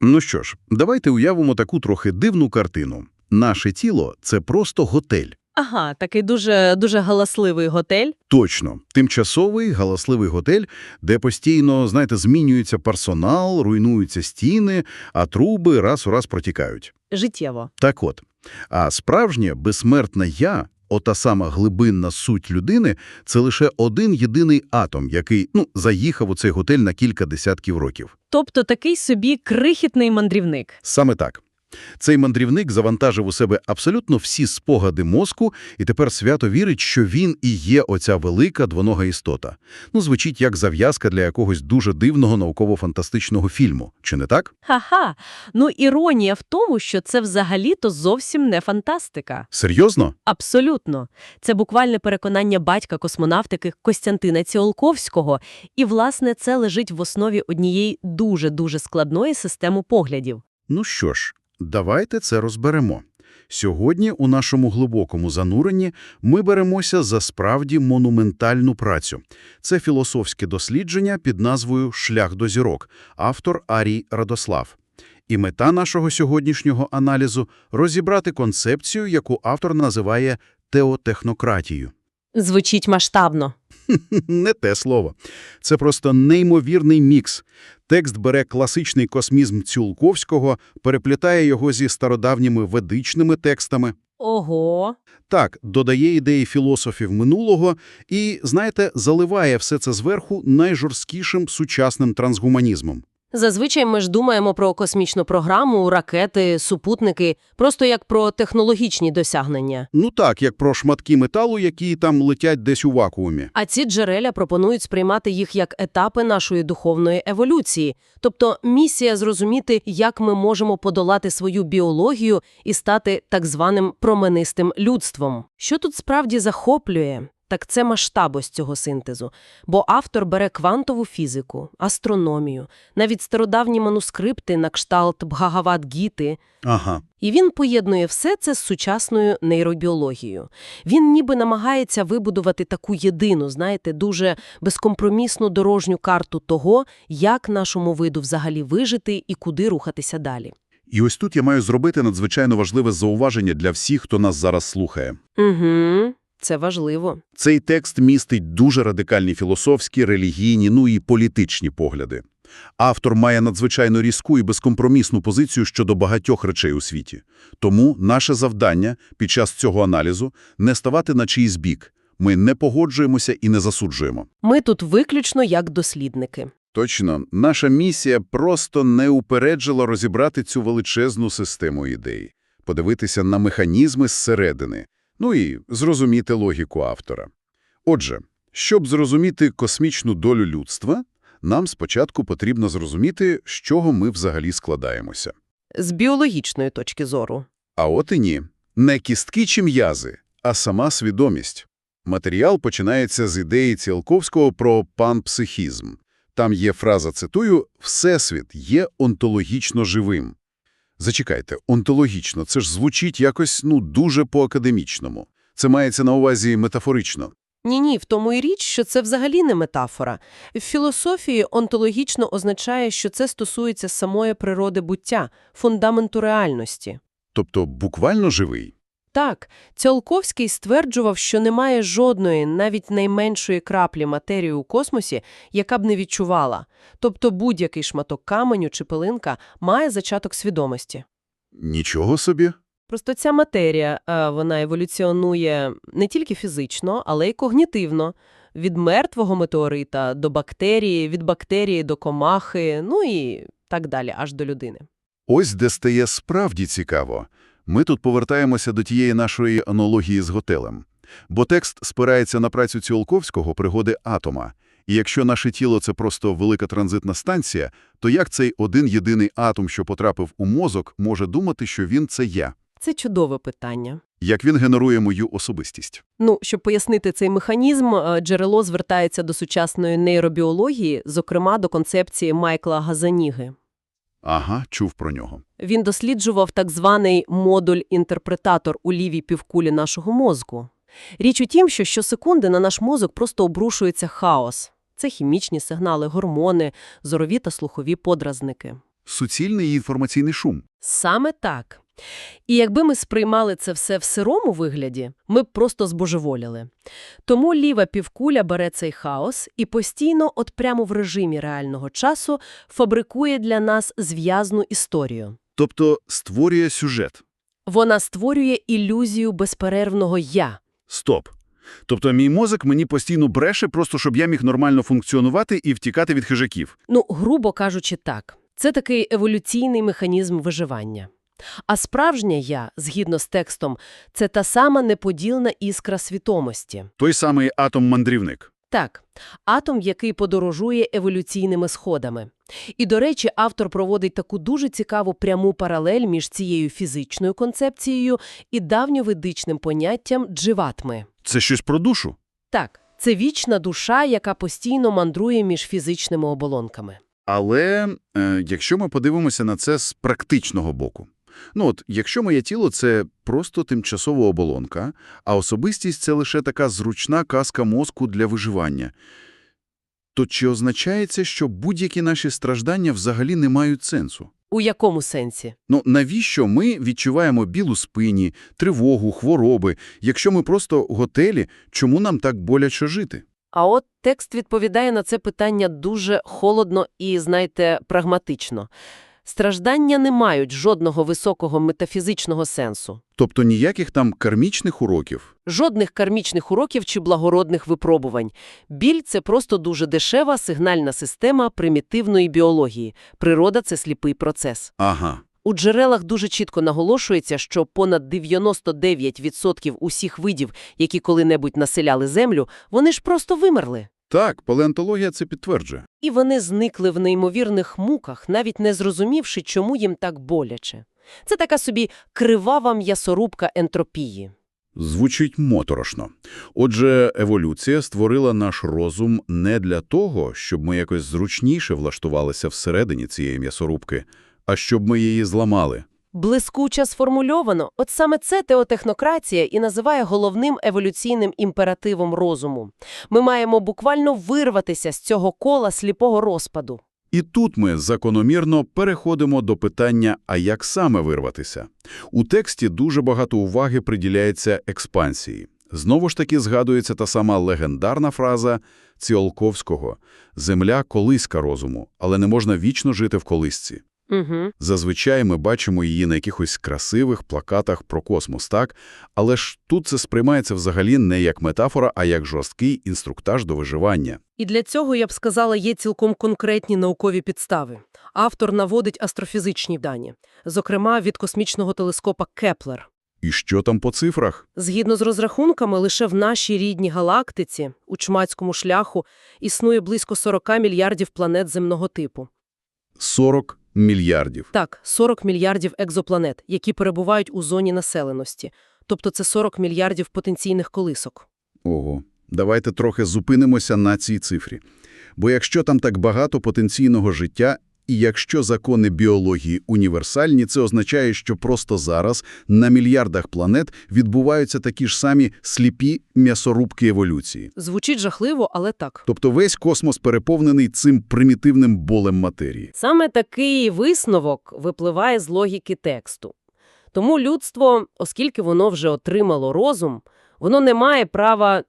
Ну що ж, давайте уявимо таку трохи дивну картину. Наше тіло – це просто готель. Ага, такий дуже галасливий готель. Точно. Тимчасовий, галасливий готель, де постійно, знаєте, змінюється персонал, руйнуються стіни, а труби раз у раз протікають. Життєво. Так от. А справжнє, безсмертне «я», ота сама глибинна суть людини – це лише один єдиний атом, який, заїхав у цей готель на кілька десятків років. Тобто такий собі крихітний мандрівник. Саме так. Цей мандрівник завантажив у себе абсолютно всі спогади мозку і тепер свято вірить, що він і є оця велика двонога істота. Звучить як зав'язка для якогось дуже дивного науково-фантастичного фільму. Чи не так? Ха-ха. Іронія в тому, що це взагалі-то зовсім не фантастика. Серйозно? Абсолютно. Це буквальне переконання батька космонавтики Костянтина Ціолковського. І, власне, це лежить в основі однієї дуже-дуже складної системи поглядів. Ну що ж, давайте це розберемо. Сьогодні у нашому глибокому зануренні ми беремося за справді монументальну працю. Це філософське дослідження під назвою «Шлях до зірок», автор Арій Радослав. І мета нашого сьогоднішнього аналізу – розібрати концепцію, яку автор називає теотехнократією. Звучить масштабно. Не те слово. Це просто неймовірний мікс. Текст бере класичний космізм Ціолковського, переплітає його зі стародавніми ведичними текстами. Ого! Так, додає ідеї філософів минулого і, знаєте, заливає все це зверху найжорсткішим сучасним трансгуманізмом. Зазвичай ми ж думаємо про космічну програму, ракети, супутники, просто як про технологічні досягнення. Так, як про шматки металу, які там летять десь у вакуумі. А ці джерела пропонують сприймати їх як етапи нашої духовної еволюції. Тобто місія зрозуміти, як ми можемо подолати свою біологію і стати так званим променистим людством. Що тут справді захоплює? Так це масштаб ось цього синтезу. Бо автор бере квантову фізику, астрономію, навіть стародавні манускрипти на кшталт Бхагавад-гіти. Ага. І він поєднує все це з сучасною нейробіологією. Він ніби намагається вибудувати таку єдину, дуже безкомпромісну дорожню карту того, як нашому виду взагалі вижити і куди рухатися далі. І ось тут я маю зробити надзвичайно важливе зауваження для всіх, хто нас зараз слухає. Угу. Це важливо. Цей текст містить дуже радикальні філософські, релігійні, і політичні погляди. Автор має надзвичайно різку і безкомпромісну позицію щодо багатьох речей у світі. Тому наше завдання під час цього аналізу – не ставати на чийсь бік. Ми не погоджуємося і не засуджуємо. Ми тут виключно як дослідники. Точно. Наша місія просто неупереджено розібрати цю величезну систему ідей, подивитися на механізми зсередини, і зрозуміти логіку автора. Отже, щоб зрозуміти космічну долю людства, нам спочатку потрібно зрозуміти, з чого ми взагалі складаємося. З біологічної точки зору. А от і ні. Не кістки чи м'язи, а сама свідомість. Матеріал починається з ідеї Ціолковського про панпсихізм. Там є фраза, цитую, «Всесвіт є онтологічно живим». Зачекайте, онтологічно, це ж звучить якось, дуже по-академічному. Це мається на увазі метафорично. Ні, в тому і річ, що це взагалі не метафора. В філософії онтологічно означає, що це стосується самої природи буття, фундаменту реальності. Тобто буквально живий? Так, Ціолковський стверджував, що немає жодної, навіть найменшої краплі матерії у космосі, яка б не відчувала. Тобто будь-який шматок каменю чи пилинка має зачаток свідомості. Нічого собі. Просто ця матерія, вона еволюціонує не тільки фізично, але й когнітивно. Від мертвого метеорита до бактерії, від бактерії до комахи, і так далі, аж до людини. Ось де стає справді цікаво. Ми тут повертаємося до тієї нашої аналогії з готелем. Бо текст спирається на працю Ціолковського «Пригоди атома». І якщо наше тіло – це просто велика транзитна станція, то як цей один-єдиний атом, що потрапив у мозок, може думати, що він – це я? Це чудове питання. Як він генерує мою особистість? Щоб пояснити цей механізм, джерело звертається до сучасної нейробіології, зокрема до концепції Майкла Газаніги. Ага, чув про нього. Він досліджував так званий модуль-інтерпретатор у лівій півкулі нашого мозку. Річ у тім, що щосекунди на наш мозок просто обрушується хаос. Це хімічні сигнали, гормони, зорові та слухові подразники. Суцільний інформаційний шум. Саме так. І якби ми сприймали це все в сирому вигляді, ми б просто збожеволіли. Тому ліва півкуля бере цей хаос і постійно, от прямо в режимі реального часу, фабрикує для нас зв'язну історію. Тобто створює сюжет. Вона створює ілюзію безперервного «я». Стоп. Тобто мій мозок мені постійно бреше, просто щоб я міг нормально функціонувати і втікати від хижаків. Ну, грубо кажучи так. Це такий еволюційний механізм виживання. А справжнє «я», згідно з текстом, це та сама неподільна іскра свідомості. Той самий атом-мандрівник. Так, атом, який подорожує еволюційними сходами. І, до речі, автор проводить таку дуже цікаву пряму паралель між цією фізичною концепцією і давньоведичним поняттям дживатми. Це щось про душу? Так, це вічна душа, яка постійно мандрує між фізичними оболонками. Але якщо ми подивимося на це з практичного боку. Якщо моє тіло – це просто тимчасова оболонка, а особистість – це лише така зручна казка мозку для виживання, то чи означає це, що будь-які наші страждання взагалі не мають сенсу? У якому сенсі? Навіщо ми відчуваємо біль у спині, тривогу, хвороби? Якщо ми просто готелі, чому нам так боляче жити? А от текст відповідає на це питання дуже холодно і, знаєте, прагматично. Страждання не мають жодного високого метафізичного сенсу. Тобто ніяких там кармічних уроків? Жодних кармічних уроків чи благородних випробувань. Біль – це просто дуже дешева сигнальна система примітивної біології. Природа – це сліпий процес. Ага. У джерелах дуже чітко наголошується, що понад 99% усіх видів, які коли-небудь населяли Землю, вони ж просто вимерли. Так, палеонтологія це підтверджує. І вони зникли в неймовірних муках, навіть не зрозумівши, чому їм так боляче. Це така собі кривава м'ясорубка ентропії. Звучить моторошно. Отже, еволюція створила наш розум не для того, щоб ми якось зручніше влаштувалися всередині цієї м'ясорубки, а щоб ми її зламали. Блискуче сформульовано. От саме це теотехнократія і називає головним еволюційним імперативом розуму. Ми маємо буквально вирватися з цього кола сліпого розпаду. І тут ми закономірно переходимо до питання, а як саме вирватися? У тексті дуже багато уваги приділяється експансії. Знову ж таки згадується та сама легендарна фраза Ціолковського «Земля – колиска розуму, але не можна вічно жити в колисці». Угу. Зазвичай ми бачимо її на якихось красивих плакатах про космос, так? Але ж тут це сприймається взагалі не як метафора, а як жорсткий інструктаж до виживання. І для цього, я б сказала, є цілком конкретні наукові підстави. Автор наводить астрофізичні дані, зокрема від космічного телескопа Кеплер. І що там по цифрах? Згідно з розрахунками, лише в нашій рідній галактиці, у Чумацькому шляху, існує близько 40 мільярдів планет земного типу. 40 мільярдів. Так, 40 мільярдів екзопланет, які перебувають у зоні населеності. Тобто це 40 мільярдів потенційних колисок. Ого. Давайте трохи зупинимося на цій цифрі. Бо якщо там так багато потенційного життя, і якщо закони біології універсальні, це означає, що просто зараз на мільярдах планет відбуваються такі ж самі сліпі м'ясорубки еволюції. Звучить жахливо, але так. Тобто весь космос переповнений цим примітивним болем матерії. Саме такий висновок випливає з логіки тексту. Тому людство, оскільки воно вже отримало розум, воно не має права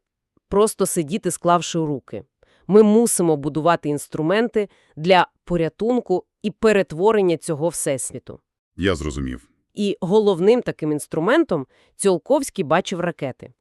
просто сидіти, склавши руки. Ми мусимо будувати інструменти для порятунку і перетворення цього всесвіту. Я зрозумів. І головним таким інструментом Ціолковський бачив ракети.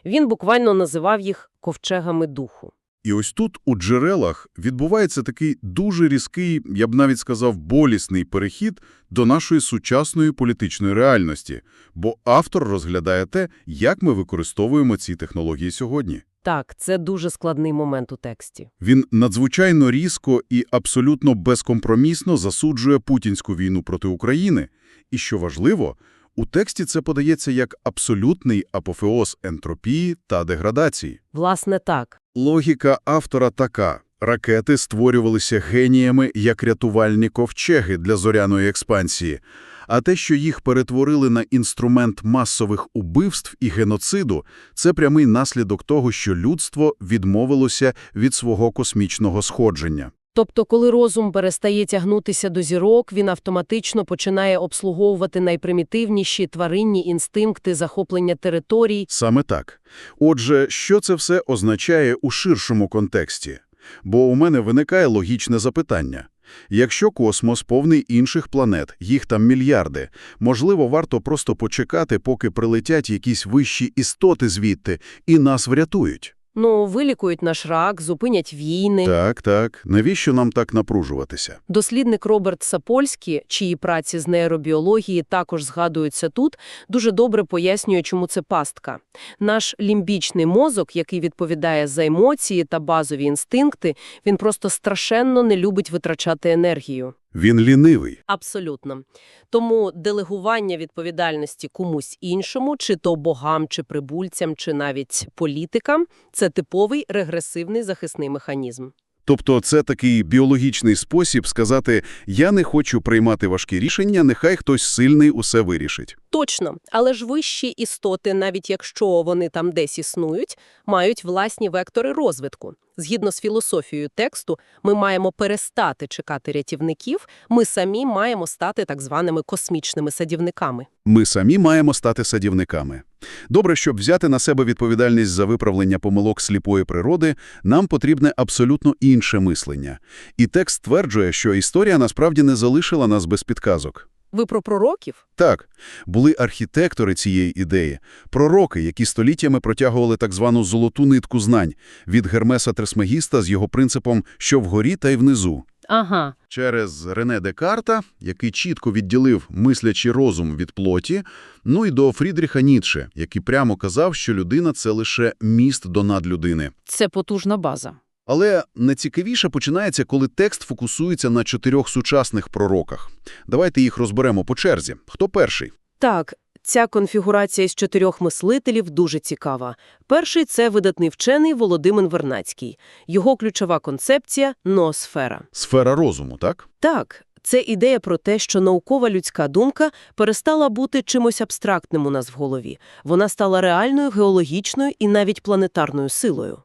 Він буквально називав їх ковчегами духу. І ось тут у джерелах відбувається такий дуже різкий, я б навіть сказав, болісний перехід до нашої сучасної політичної реальності, бо автор розглядає те, як ми використовуємо ці технології сьогодні. Так, це дуже складний момент у тексті. Він надзвичайно різко і абсолютно безкомпромісно засуджує путінську війну проти України. І, що важливо, у тексті це подається як абсолютний апофеоз ентропії та деградації. Власне так. Логіка автора така. Ракети створювалися геніями як рятувальні ковчеги для зоряної експансії. А те, що їх перетворили на інструмент масових убивств і геноциду, це прямий наслідок того, що людство відмовилося від свого космічного сходження. Тобто, коли розум перестає тягнутися до зірок, він автоматично починає обслуговувати найпримітивніші тваринні інстинкти захоплення територій. Саме так. Отже, що це все означає у ширшому контексті? Бо у мене виникає логічне запитання. Якщо космос повний інших планет, їх там мільярди, можливо, варто просто почекати, поки прилетять якісь вищі істоти звідти і нас врятують? Ну, вилікують наш рак, зупинять війни. Так. Навіщо нам так напружуватися? Дослідник Роберт Сапольський, чиї праці з нейробіології також згадуються тут, дуже добре пояснює, чому це пастка. Наш лімбічний мозок, який відповідає за емоції та базові інстинкти, він просто страшенно не любить витрачати енергію. Він лінивий. Абсолютно. Тому делегування відповідальності комусь іншому, чи то богам, чи прибульцям, чи навіть політикам – це типовий регресивний захисний механізм. Тобто це такий біологічний спосіб сказати «я не хочу приймати важкі рішення, нехай хтось сильний усе вирішить». Точно. Але ж вищі істоти, навіть якщо вони там десь існують, мають власні вектори розвитку. Згідно з філософією тексту, ми маємо перестати чекати рятівників, ми самі маємо стати так званими космічними садівниками. Ми самі маємо стати садівниками. Добре, щоб взяти на себе відповідальність за виправлення помилок сліпої природи, нам потрібне абсолютно інше мислення. І текст стверджує, що історія насправді не залишила нас без підказок. Ви про пророків? Так, були архітектори цієї ідеї, пророки, які століттями протягували так звану «золоту нитку знань» від Гермеса Трисмегіста з його принципом «що вгорі, та й внизу». Ага. Через Рене Декарта, який чітко відділив мислячий розум від плоті, ну і до Фрідріха Ніцше, який прямо казав, що людина – це лише міст до надлюдини. Це потужна база. Але найцікавіше починається, коли текст фокусується на 4 сучасних пророках. Давайте їх розберемо по черзі. Хто перший? Так, ця конфігурація з 4 мислителів дуже цікава. Перший – це видатний вчений Володимир Вернадський. Його ключова концепція – ноосфера. Сфера розуму, так? Так, це ідея про те, що наукова людська думка перестала бути чимось абстрактним у нас в голові. Вона стала реальною, геологічною і навіть планетарною силою.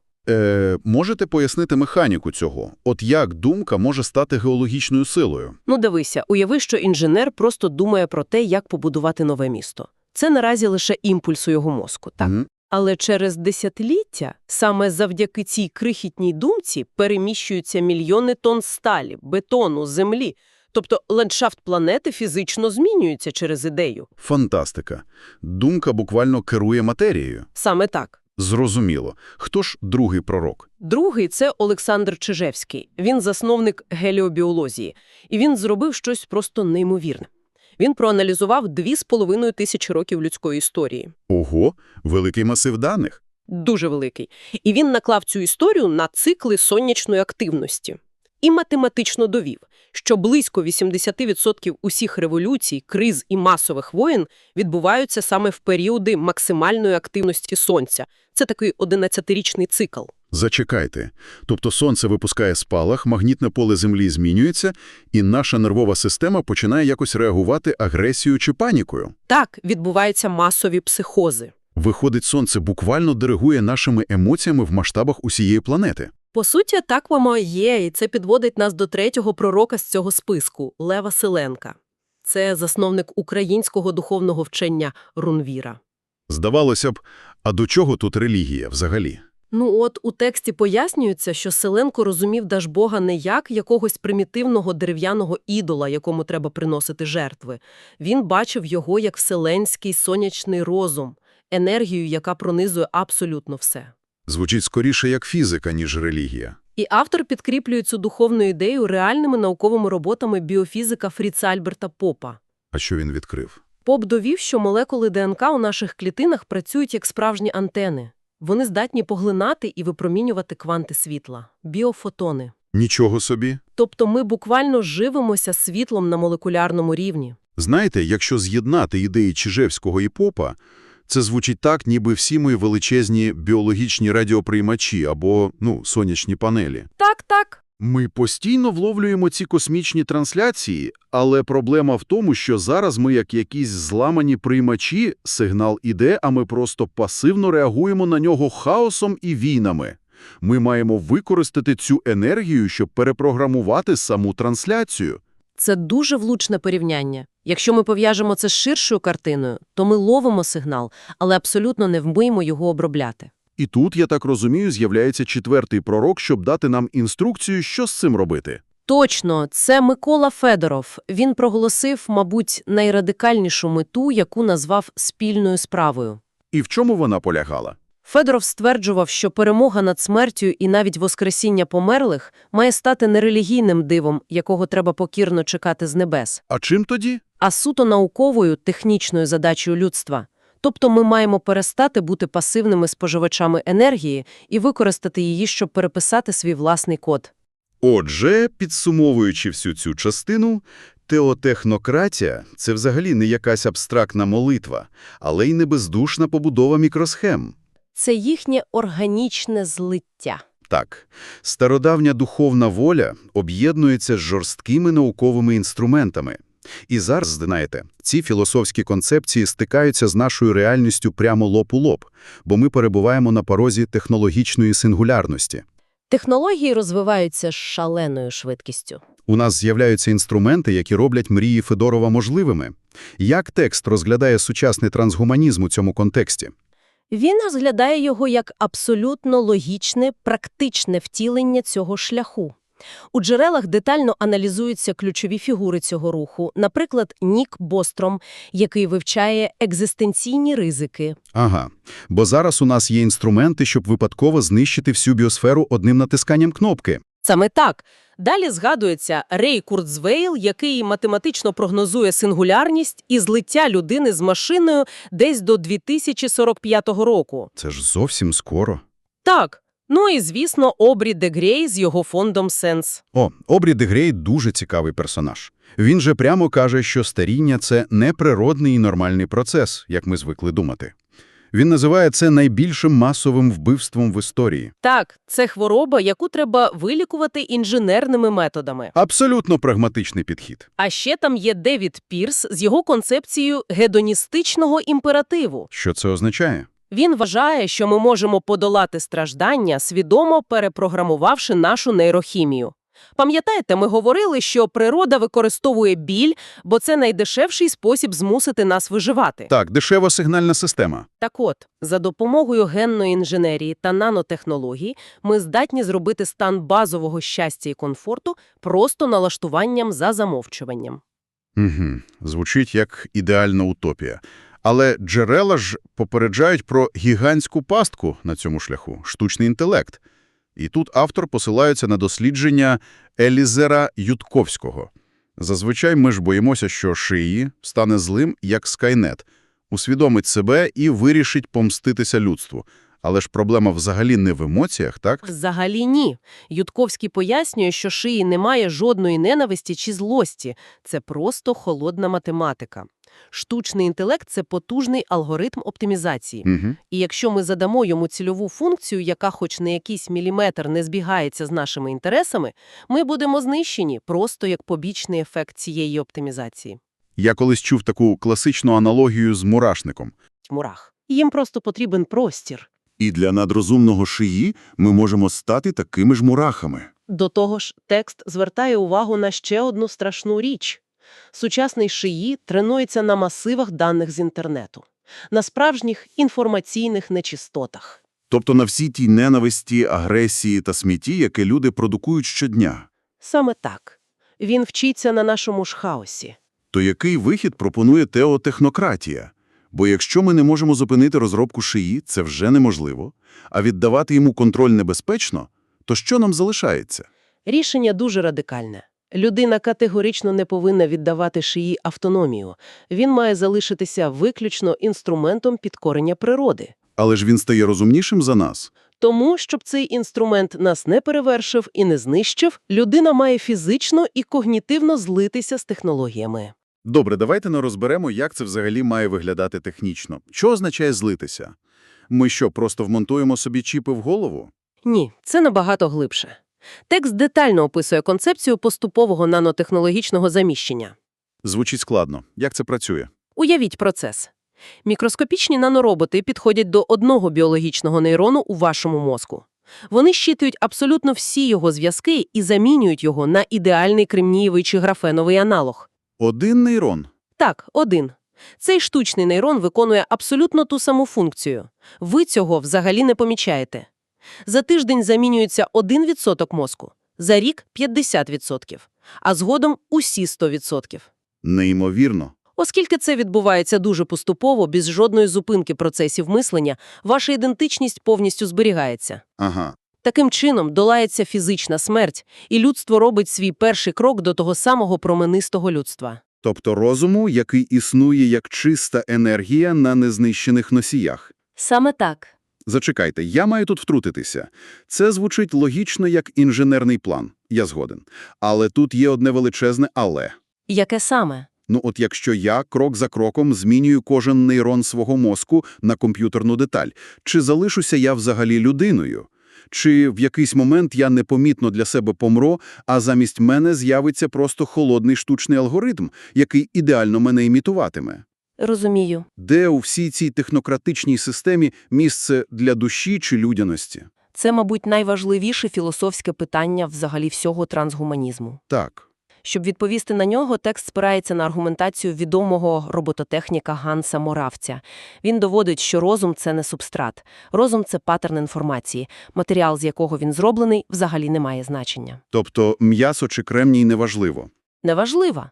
Можете пояснити механіку цього? От як думка може стати геологічною силою? Ну дивися, уяви, що інженер просто думає про те, як побудувати нове місто. Це наразі лише імпульс у його мозку, так? Але через десятиліття саме завдяки цій крихітній думці переміщуються мільйони тонн сталі, бетону, землі. Тобто ландшафт планети фізично змінюється через ідею. Фантастика. Думка буквально керує матерією. Саме так. Зрозуміло. Хто ж другий пророк? Другий – це Олександр Чижевський. Він засновник геліобіології. І він зробив щось просто неймовірне. Він проаналізував 2500 років людської історії. Ого, великий масив даних. Дуже великий. І він наклав цю історію на цикли сонячної активності. І математично довів, що близько 80% усіх революцій, криз і масових воєн відбуваються саме в періоди максимальної активності Сонця. Це такий 11-річний цикл. Зачекайте. Тобто Сонце випускає спалах, магнітне поле Землі змінюється, і наша нервова система починає якось реагувати агресією чи панікою. Так, відбуваються масові психози. Виходить, Сонце буквально диригує нашими емоціями в масштабах усієї планети. По суті, так воно є, і це підводить нас до третього пророка з цього списку – Лева Силенка. Це засновник українського духовного вчення Рунвіра. Здавалося б, а до чого тут релігія взагалі? Ну от у тексті пояснюється, що Силенко розумів Дажбога не як якогось примітивного дерев'яного ідола, якому треба приносити жертви. Він бачив його як вселенський сонячний розум, енергію, яка пронизує абсолютно все. Звучить скоріше як фізика, ніж релігія. І автор підкріплює цю духовну ідею реальними науковими роботами біофізика Фріца Альберта Попа. А що він відкрив? Поп довів, що молекули ДНК у наших клітинах працюють як справжні антени. Вони здатні поглинати і випромінювати кванти світла – біофотони. Нічого собі. Тобто ми буквально живимося світлом на молекулярному рівні. Знаєте, якщо з'єднати ідеї Чижевського і Попа, це звучить так, ніби всі ми величезні біологічні радіоприймачі або, сонячні панелі. Так. Ми постійно вловлюємо ці космічні трансляції, але проблема в тому, що зараз ми як якісь зламані приймачі, сигнал іде, а ми просто пасивно реагуємо на нього хаосом і війнами. Ми маємо використати цю енергію, щоб перепрограмувати саму трансляцію. Це дуже влучне порівняння. Якщо ми пов'яжемо це з ширшою картиною, то ми ловимо сигнал, але абсолютно не вміємо його обробляти. І тут, я так розумію, з'являється четвертий пророк, щоб дати нам інструкцію, що з цим робити. Точно, це Микола Федоров. Він проголосив, мабуть, найрадикальнішу мету, яку назвав спільною справою. І в чому вона полягала? Федоров стверджував, що перемога над смертю і навіть воскресіння померлих має стати не релігійним дивом, якого треба покірно чекати з небес, А чим тоді? а суто науковою, технічною задачею людства. Тобто ми маємо перестати бути пасивними споживачами енергії і використати її, щоб переписати свій власний код. Отже, підсумовуючи всю цю частину, теотехнократія – це взагалі не якась абстрактна молитва, але й не бездушна побудова мікросхем. Це їхнє органічне злиття. Так, стародавня духовна воля об'єднується з жорсткими науковими інструментами. І зараз, знаєте, ці філософські концепції стикаються з нашою реальністю прямо лоб у лоб, бо ми перебуваємо на порозі технологічної сингулярності. Технології розвиваються з шаленою швидкістю. У нас з'являються інструменти, які роблять мрії Федорова можливими. Як текст розглядає сучасний трансгуманізм у цьому контексті? Він розглядає його як абсолютно логічне, практичне втілення цього шляху. У джерелах детально аналізуються ключові фігури цього руху, наприклад, Нік Бостром, який вивчає екзистенційні ризики. Ага, бо зараз у нас є інструменти, щоб випадково знищити всю біосферу одним натисканням кнопки. Саме так. Далі згадується Рей Курцвейл, який математично прогнозує сингулярність і злиття людини з машиною десь до 2045 року. Це ж зовсім скоро. Так. Ну і, звісно, Обрі де Грей з його фондом «Сенс». О, Обрі де Грей – дуже цікавий персонаж. Він же прямо каже, що старіння – це неприродний і нормальний процес, як ми звикли думати. Він називає це найбільшим масовим вбивством в історії. Так, це хвороба, яку треба вилікувати інженерними методами. Абсолютно прагматичний підхід. А ще там є Девід Пірс з його концепцією гедоністичного імперативу. Що це означає? Він вважає, що ми можемо подолати страждання, свідомо перепрограмувавши нашу нейрохімію. Пам'ятаєте, ми говорили, що природа використовує біль, бо це найдешевший спосіб змусити нас виживати. Так, дешева сигнальна система. Так от, за допомогою генної інженерії та нанотехнологій ми здатні зробити стан базового щастя і комфорту просто налаштуванням за замовчуванням. Угу. Звучить як ідеальна утопія. Але джерела ж попереджають про гігантську пастку на цьому шляху – штучний інтелект. І тут автор посилається на дослідження Елізера Ютковського. Зазвичай ми ж боїмося, що Шиї стане злим, як Скайнет, усвідомить себе і вирішить помститися людству. Але ж проблема взагалі не в емоціях, так? Взагалі ні. Ютковський пояснює, що Шиї немає жодної ненависті чи злості. Це просто холодна математика. Штучний інтелект – це потужний алгоритм оптимізації. Угу. І якщо ми задамо йому цільову функцію, яка хоч на якийсь міліметр не збігається з нашими інтересами, ми будемо знищені просто як побічний ефект цієї оптимізації. Я колись чув таку класичну аналогію з мурашником. Мурах. Їм просто потрібен простір. І для надрозумного Шиї ми можемо стати такими ж мурахами. До того ж, текст звертає увагу на ще одну страшну річ. Сучасний Шиї тренується на масивах даних з інтернету, на справжніх інформаційних нечистотах. Тобто на всі ті ненависті, агресії та смітті, яке люди продукують щодня. Саме так. Він вчиться на нашому ж хаосі. То який вихід пропонує теотехнократія? Бо якщо ми не можемо зупинити розробку Шиї, це вже неможливо, а віддавати йому контроль небезпечно, то що нам залишається? Рішення дуже радикальне. Людина категорично не повинна віддавати Шиї автономію. Він має залишитися виключно інструментом підкорення природи. Але ж він стає розумнішим за нас. Тому, щоб цей інструмент нас не перевершив і не знищив, людина має фізично і когнітивно злитися з технологіями. Добре, давайте розберемо, як це взагалі має виглядати технічно. Що означає злитися? Ми що, просто вмонтуємо собі чіпи в голову? Ні, це набагато глибше. Текст детально описує концепцію поступового нанотехнологічного заміщення. Звучить складно. Як це працює? Уявіть процес. Мікроскопічні нанороботи підходять до одного біологічного нейрону у вашому мозку. Вони щитують абсолютно всі його зв'язки і замінюють його на ідеальний кремнієвий чи графеновий аналог. Один нейрон. Так, один. Цей штучний нейрон виконує абсолютно ту саму функцію. Ви цього взагалі не помічаєте. За тиждень замінюється 1% мозку, за рік – 50%, а згодом усі 100%. Неймовірно. Оскільки це відбувається дуже поступово, без жодної зупинки процесів мислення, ваша ідентичність повністю зберігається. Ага. Таким чином долається фізична смерть, і людство робить свій перший крок до того самого променистого людства. Тобто розуму, який існує як чиста енергія на незнищених носіях. Саме так. Зачекайте, я маю тут втрутитися. Це звучить логічно як інженерний план. Я згоден. Але тут є одне величезне «але». Яке саме? Ну от якщо я крок за кроком змінюю кожен нейрон свого мозку на комп'ютерну деталь, чи залишуся я взагалі людиною? Чи в якийсь момент я непомітно для себе помру, а замість мене з'явиться просто холодний штучний алгоритм, який ідеально мене імітуватиме? Розумію. Де у всій цій технократичній системі місце для душі чи людяності? Це, мабуть, найважливіше філософське питання взагалі всього трансгуманізму. Так. Щоб відповісти на нього, текст спирається на аргументацію відомого робототехніка Ганса Моравця. Він доводить, що розум – це не субстрат. Розум – це паттерн інформації. Матеріал, з якого він зроблений, взагалі не має значення. Тобто м'ясо чи кремній неважливо. Неважливо.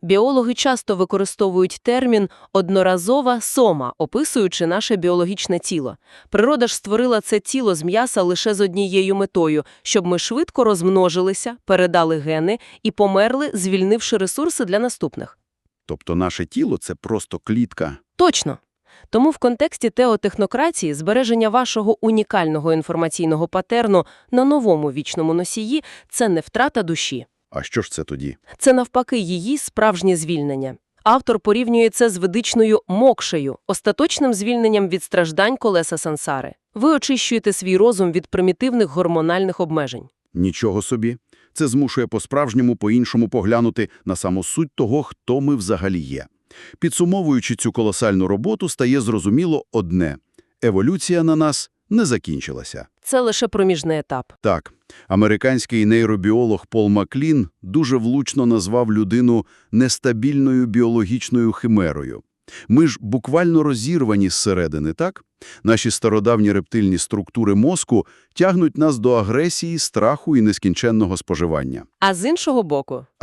Біологи часто використовують термін «одноразова сома», описуючи наше біологічне тіло. Природа ж створила це тіло з м'яса лише з однією метою – щоб ми швидко розмножилися, передали гени і померли, звільнивши ресурси для наступних. Тобто наше тіло – це просто клітка. Точно. Тому в контексті теотехнократії збереження вашого унікального інформаційного патерну на новому вічному носії – це не втрата душі. А що ж це тоді? Це навпаки її справжнє звільнення. Автор порівнює це з ведичною мокшею, остаточним звільненням від страждань колеса сансари. Ви очищуєте свій розум від примітивних гормональних обмежень. Нічого собі. Це змушує по-справжньому, по-іншому поглянути на саму суть того, хто ми взагалі є. Підсумовуючи цю колосальну роботу, стає зрозуміло одне – еволюція на нас не закінчилася. Це лише проміжний етап. Так, американський нейробіолог Пол Маклін дуже влучно назвав людину нестабільною біологічною химерою. Ми ж буквально розірвані зсередини, так? Наші стародавні рептильні структури мозку тягнуть нас до агресії, страху і нескінченного споживання. А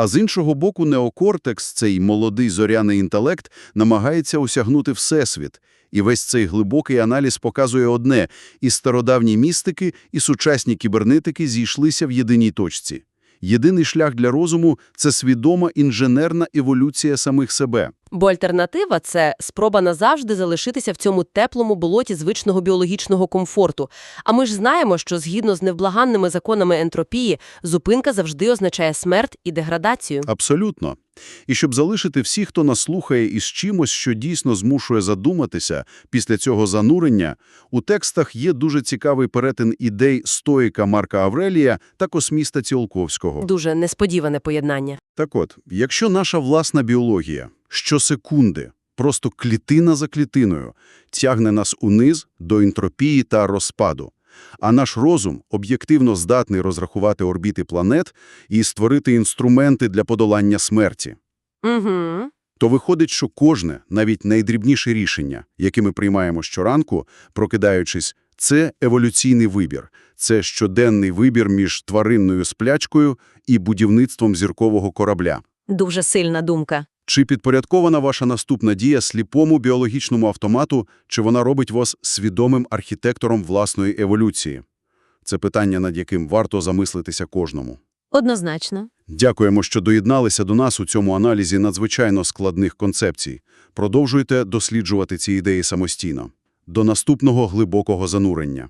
з іншого боку, неокортекс, цей молодий зоряний інтелект, намагається осягнути всесвіт. І весь цей глибокий аналіз показує одне – і стародавні містики, і сучасні кібернетики зійшлися в єдиній точці. Єдиний шлях для розуму – це свідома інженерна еволюція самих себе. Бо альтернатива – це спроба назавжди залишитися в цьому теплому болоті звичного біологічного комфорту. А ми ж знаємо, що згідно з невблаганними законами ентропії, зупинка завжди означає смерть і деградацію. Абсолютно. І щоб залишити всіх, хто нас слухає із чимось, що дійсно змушує задуматися після цього занурення, у текстах є дуже цікавий перетин ідей стоїка Марка Аврелія та косміста Ціолковського. Дуже несподіване поєднання. Так от, якщо наша власна біологія щосекунди, просто клітина за клітиною, тягне нас униз до ентропії та розпаду, а наш розум об'єктивно здатний розрахувати орбіти планет і створити інструменти для подолання смерті, Угу. то виходить, що кожне, навіть найдрібніше рішення, яке ми приймаємо щоранку, прокидаючись, це еволюційний вибір. Це щоденний вибір між тваринною сплячкою і будівництвом зіркового корабля. Дуже сильна думка. Чи підпорядкована ваша наступна дія сліпому біологічному автомату, чи вона робить вас свідомим архітектором власної еволюції? Це питання, над яким варто замислитися кожному. Однозначно. Дякуємо, що доєдналися до нас у цьому аналізі надзвичайно складних концепцій. Продовжуйте досліджувати ці ідеї самостійно. До наступного глибокого занурення.